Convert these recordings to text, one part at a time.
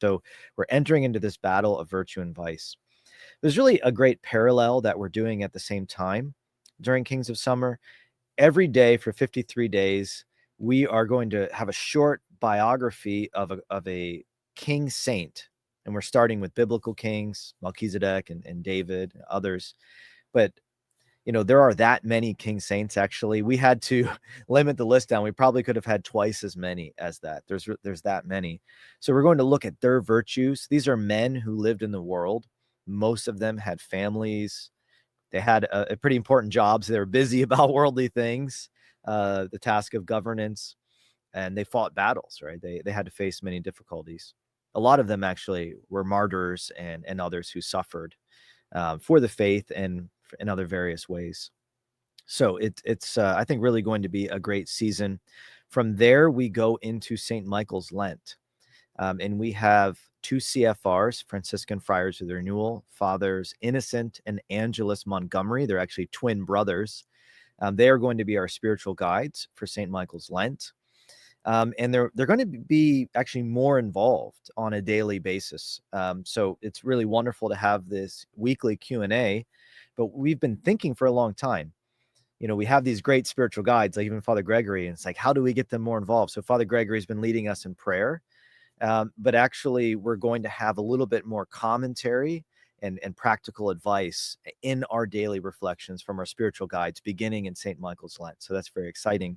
So we're entering into this battle of virtue and vice. There's really a great parallel that we're doing at the same time during Kings of Summer. Every day for 53 days, we are going to have a short biography of a king saint. And we're starting with biblical kings, Melchizedek and David, and others. But there are that many king saints. Actually, we had to limit the list down. We probably could have had twice as many as that. There's that many. So we're going to look at their virtues. These are men who lived in the world. Most of them had families. They had a pretty important jobs. They were busy about worldly things, the task of governance, and they fought battles, right? They had to face many difficulties. A lot of them actually were martyrs and others who suffered for the faith and in other various ways. So it's I think really going to be a great season. From there, we go into St. Michael's Lent. And we have two CFRs, Franciscan Friars of the Renewal, Fathers Innocent and Angelus Montgomery. They're actually twin brothers. They are going to be our spiritual guides for St. Michael's Lent. And they're going to be actually more involved on a daily basis. So it's really wonderful to have this weekly Q&A, but we've been thinking for a long time. We have these great spiritual guides, like even Father Gregory, and it's like, how do we get them more involved? So Father Gregory has been leading us in prayer. But actually, we're going to have a little bit more commentary and practical advice in our daily reflections from our spiritual guides, beginning in St. Michael's Lent. So that's very exciting.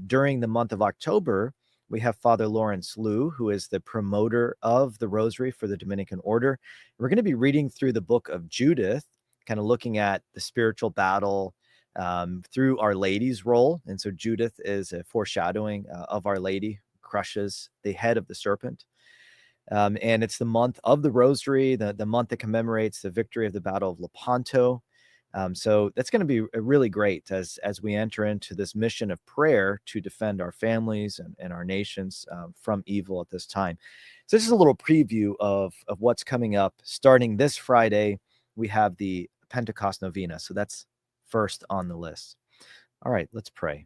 During the month of October, we have Father Lawrence Liu, who is the promoter of the Rosary for the Dominican Order. We're going to be reading through the book of Judith, kind of looking at the spiritual battle through Our Lady's role. And so Judith is a foreshadowing of Our Lady, crushes the head of the serpent. And it's the month of the Rosary, the month that commemorates the victory of the Battle of Lepanto. So that's going to be really great as we enter into this mission of prayer to defend our families and our nations from evil at this time. So this is a little preview of what's coming up. Starting this Friday, we have the Pentecost Novena. So that's first on the list. All right, let's pray.